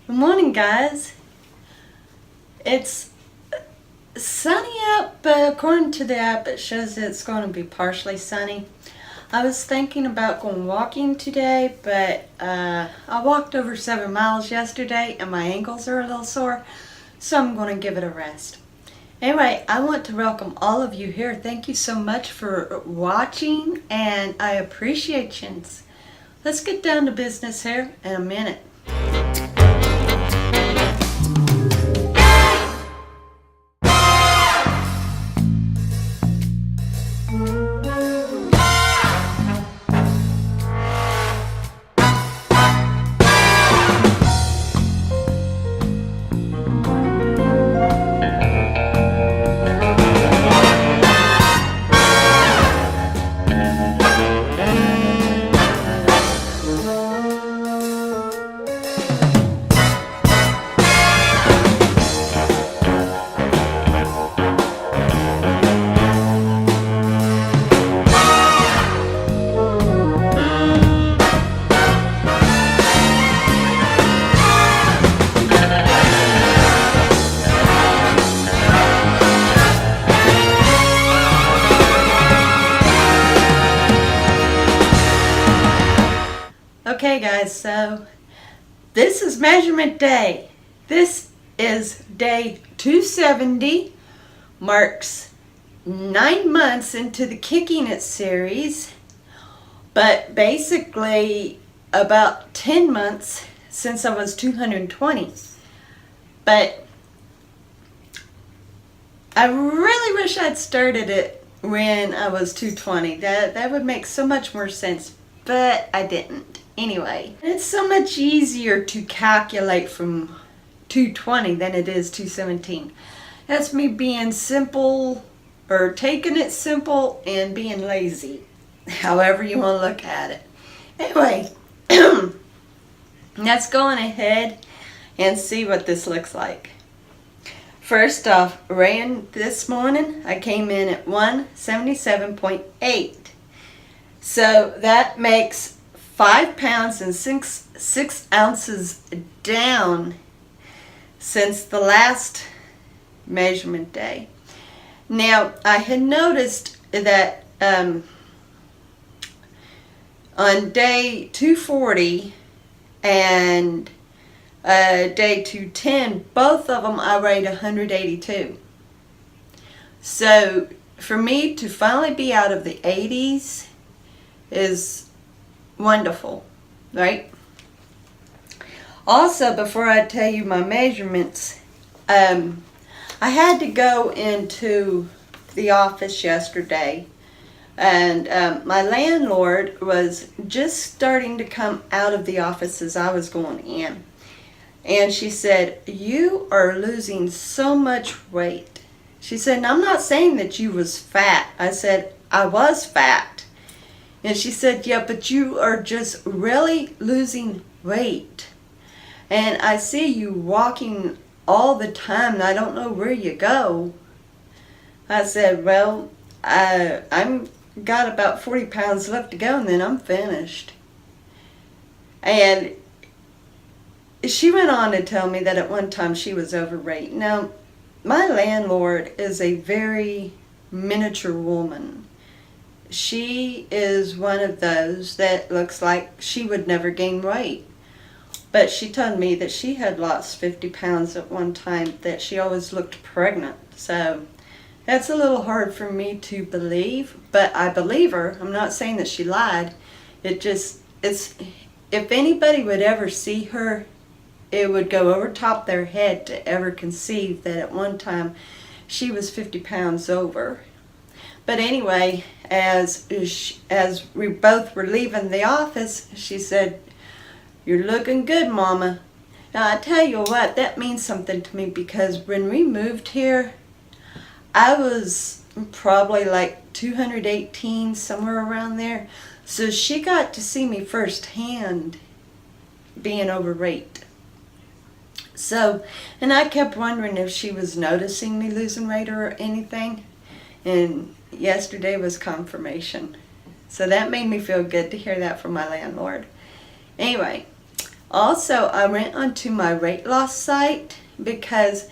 Good morning, guys. It's sunny out, but according to the app, it shows it's going to be partially sunny. I was thinking about going walking today, but I walked over 7 miles yesterday and my ankles are a little sore, so I'm going to give it a rest. Anyway, I want to welcome all of you here. Thank you so much for watching, and I appreciate you. Let's get down to business here in a minute. Okay guys, so this is measurement day. This is day 270, marks 9 months into the Kicking It series, but basically about 10 months since I was 220. But I really wish I'd started it when I was 220. That would make so much more sense, but I didn't. Anyway, it's so much easier to calculate from 220 than it is 217. That's me being simple, or taking it simple and being lazy, however you want to look at it. Anyway, let's go on ahead and see what this looks like. First off, ran this morning, I came in at 177.8. So that makes 5 pounds and 6 ounces down since the last measurement day. Now, I had noticed that on day 240 and day 210, both of them I weighed 182. So for me to finally be out of the 80s is wonderful, right? Also, before I tell you my measurements, I had to go into the office yesterday, and my landlord was just starting to come out of the office as I was going in, and she said, "You are losing so much weight." She said, "And I'm not saying that you was fat." I said, "I was fat." And she said, "Yeah, but you are just really losing weight. And I see you walking all the time, and I don't know where you go." I said, "Well, I'm got about 40 pounds left to go, and then I'm finished." And she went on to tell me that at one time she was overweight. Now, my landlord is a very miniature woman. She is one of those that looks like she would never gain weight. But she told me that she had lost 50 pounds at one time, that she always looked pregnant. So that's a little hard for me to believe, but I believe her. I'm not saying that she lied. It's if anybody would ever see her, it would go over top their head to ever conceive that at one time she was 50 pounds over. But anyway, as we both were leaving the office, she said, "You're looking good, Mama." Now, I tell you what, that means something to me, because when we moved here, I was probably like 218, somewhere around there. So she got to see me firsthand being overweight. So, and I kept wondering if she was noticing me losing weight or anything. And yesterday was confirmation. So that made me feel good to hear that from my landlord. Anyway, Also, I went onto my weight loss site because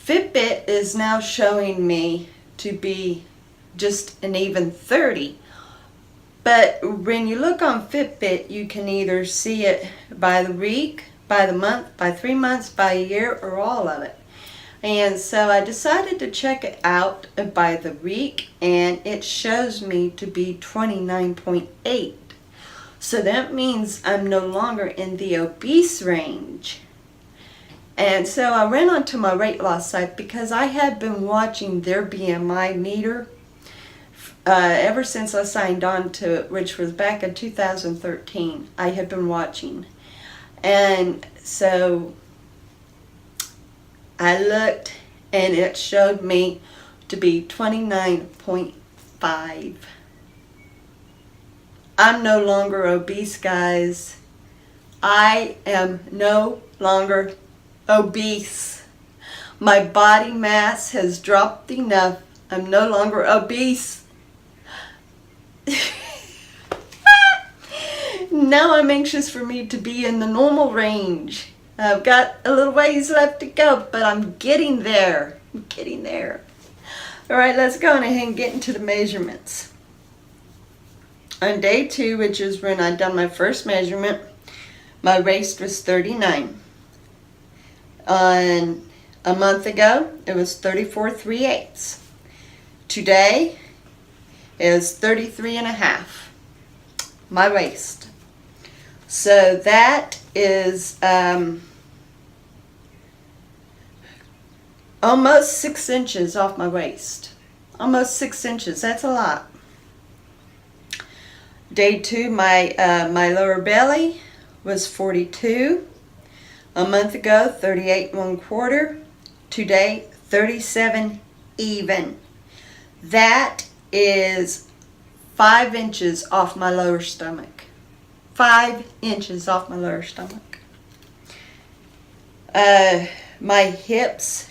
Fitbit is now showing me to be just an even 30. But when you look on Fitbit, you can either see it by the week, by the month, by 3 months, by a year, or all of it. And so I decided to check it out by the week, and it shows me to be 29.8. So that means I'm no longer in the obese range. And so I went onto my weight loss site because I had been watching their BMI meter ever since I signed on to it, which was back in 2013. I had been watching. And so I looked, and it showed me to be 29.5. I'm no longer obese, guys. I am no longer obese. My body mass has dropped enough. I'm no longer obese. Now I'm anxious for me to be in the normal range. I've got a little ways left to go, but I'm getting there. I'm getting there. All right, let's go on ahead and get into the measurements. On day 2, which is when I done my first measurement, my waist was 39. On a month ago, it was 34.3/8. Today is 33.5. My waist. So that is almost 6 inches off my waist. Almost 6 inches. That's a lot. Day 2, my lower belly was 42. A month ago, 38.25. Today, 37 even. That is 5 inches off my lower stomach. 5 inches off my lower stomach. My hips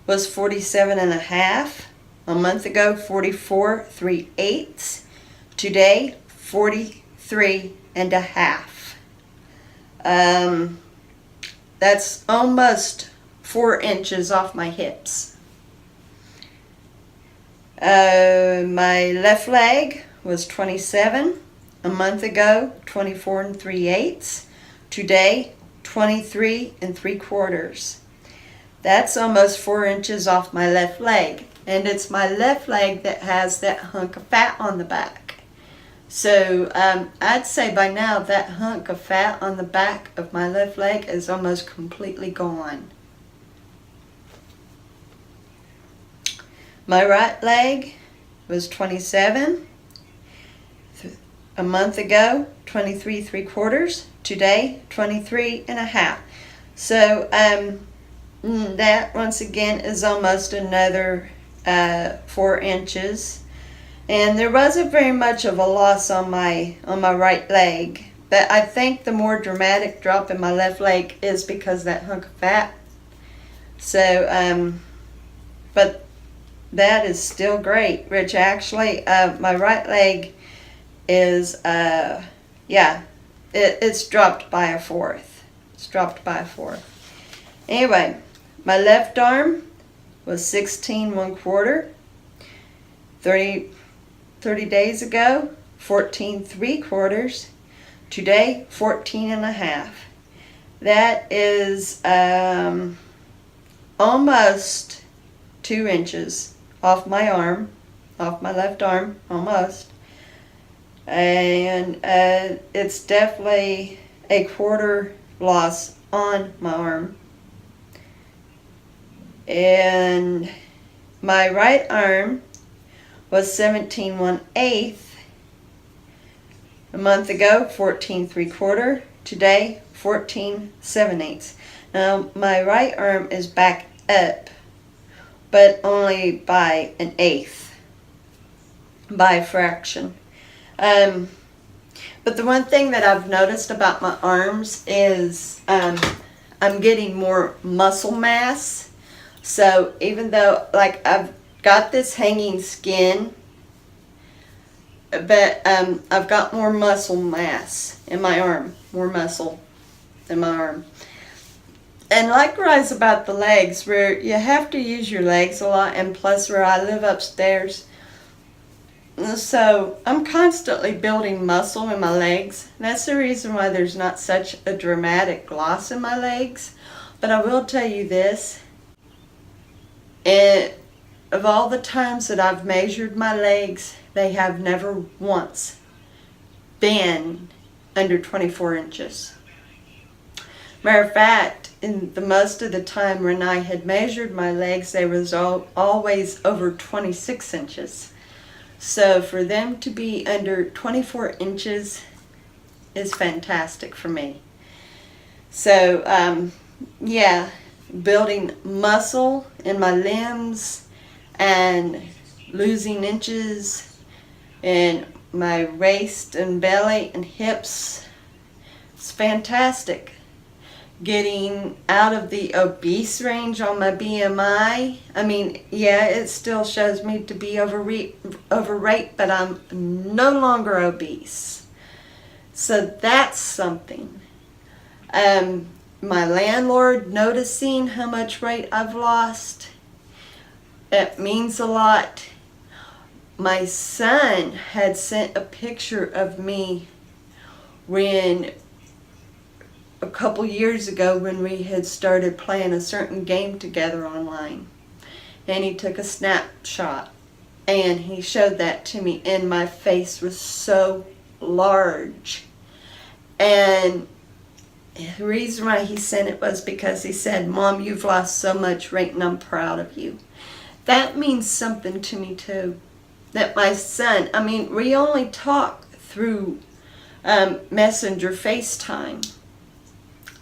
was 47.5. A month ago, 44.3/8. Today, 43.5. That's almost 4 inches off my hips. My left leg was 27. A month ago, 24.3/8. Today, 23.75. That's almost 4 inches off my left leg. And it's my left leg that has that hunk of fat on the back. So I'd say by now that hunk of fat on the back of my left leg is almost completely gone. My right leg was 27. A month ago, 23.75. Today, 23.5. So that once again is almost another 4 inches. And there wasn't very much of a loss on my right leg. But I think the more dramatic drop in my left leg is because of that hunk of fat. So, but that is still great, which actually, my right leg is, it's dropped by a fourth. It's dropped by a fourth. Anyway, my left arm was 16.25. 30 days ago, 14.75. Today, 14.5. That is almost 2 inches off my arm, off my left arm, almost. And it's definitely a quarter loss on my arm. And my right arm was 17.1/8. A month ago, 14.75. Today, 14.7/8. Now, my right arm is back up, but only by an eighth, by a fraction. But the one thing that I've noticed about my arms is I'm getting more muscle mass. So even though, like, I've got this hanging skin, but I've got more muscle mass in my arm, more muscle. in my arm. And likewise about the legs, where you have to use your legs a lot, and plus where I live upstairs, so I'm constantly building muscle in my legs. That's the reason why there's not such a dramatic gloss in my legs. But I will tell you this, of all the times that I've measured my legs, they have never once been under 24 inches. Matter of fact, in the most of the time when I had measured my legs, they was always over 26 inches. So for them to be under 24 inches is fantastic for me. So yeah, building muscle in my limbs and losing inches in my waist and belly and hips, it's fantastic. Getting out of the obese range on my BMI. I mean, yeah, it still shows me to be overweight, but I'm no longer obese. So that's something. My landlord noticing how much weight I've lost, it means a lot. My son had sent a picture of me when a couple years ago when we had started playing a certain game together online, and he took a snapshot and he showed that to me, and my face was so large. And the reason why he sent it was because he said, "Mom, you've lost so much weight and I'm proud of you." That means something to me too, that my son, I mean, we only talk through Messenger FaceTime.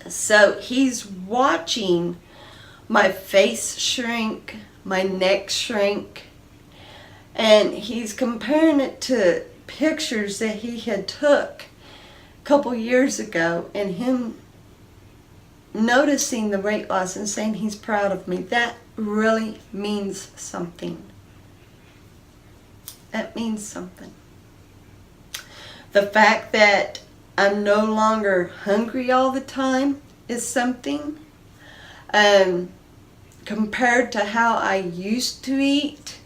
So he's watching my face shrink, my neck shrink, and he's comparing it to pictures that he had took a couple years ago, and him noticing the weight loss and saying he's proud of me. That really means something. That means something. The fact that I'm no longer hungry all the time is something. Compared to how I used to eat,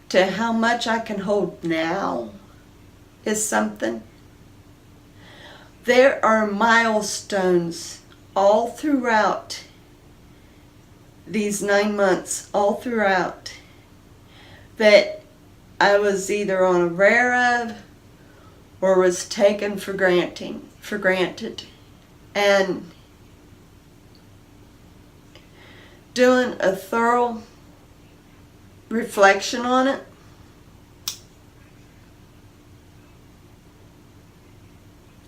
to how much I can hold now, is something. There are milestones all throughout these 9 months, all throughout, that I was either unaware of or was taken for granted. And doing a thorough reflection on it,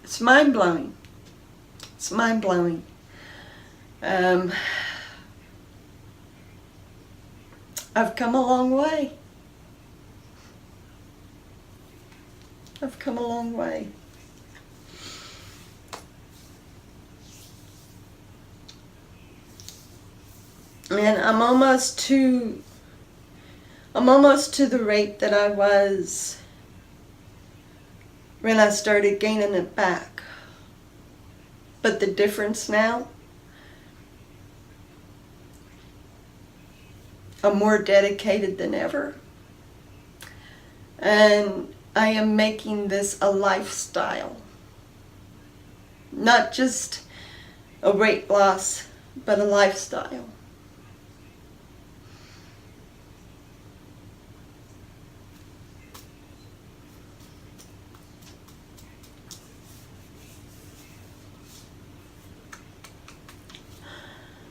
it's mind-blowing. It's mind-blowing. I've come a long way. I've come a long way. And I'm almost to the rate that I was when I started gaining it back. But the difference now, I'm more dedicated than ever. And I am making this a lifestyle. Not just a weight loss, but a lifestyle.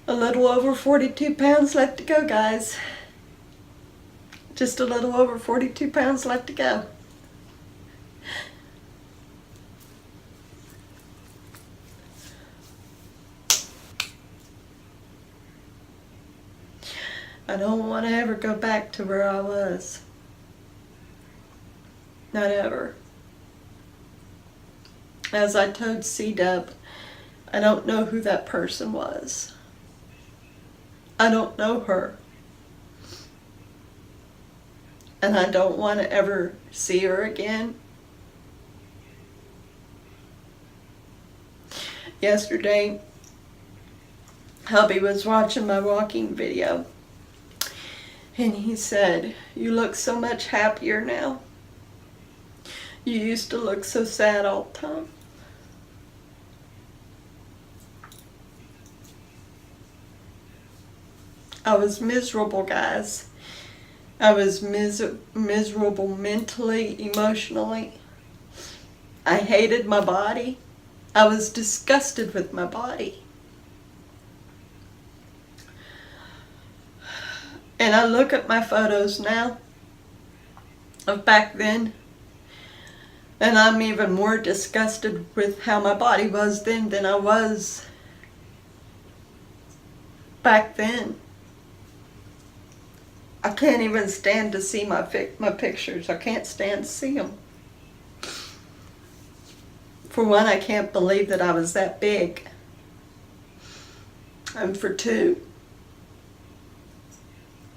A little over 42 pounds left to go, guys. Just a little over 42 pounds left to go. I don't want to ever go back to where I was. Not ever. As I told C-Dub, I don't know who that person was. I don't know her. And I don't want to ever see her again. Yesterday, hubby was watching my walking video, and he said, "You look so much happier now. You used to look so sad all the time." I was miserable, guys. I was miserable mentally, emotionally. I hated my body. I was disgusted with my body. And I look at my photos now of back then, and I'm even more disgusted with how my body was then than I was back then. I can't even stand to see my pictures. I can't stand to see them. For one, I can't believe that I was that big. And for two,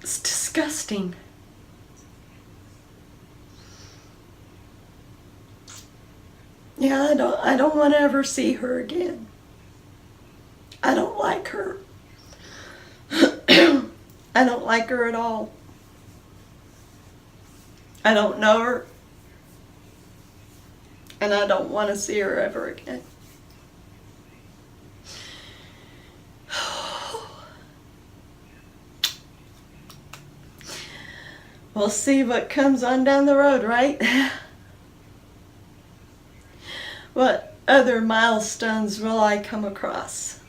it's disgusting. Yeah, I don't want to ever see her again. I don't like her. I don't like her at all. I don't know her. And I don't want to see her ever again. We'll see what comes on down the road, right? What other milestones will I come across?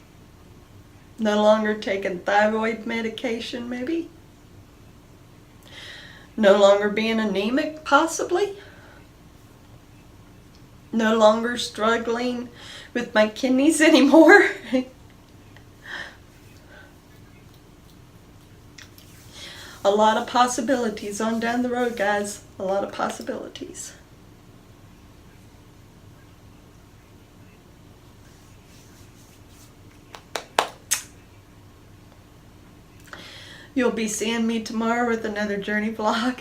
No longer taking thyroid medication, maybe? No longer being anemic, possibly? No longer struggling with my kidneys anymore? A lot of possibilities on down the road, guys. A lot of possibilities. You'll be seeing me tomorrow with another journey vlog.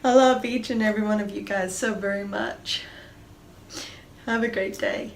I love each and every one of you guys so very much. Have a great day.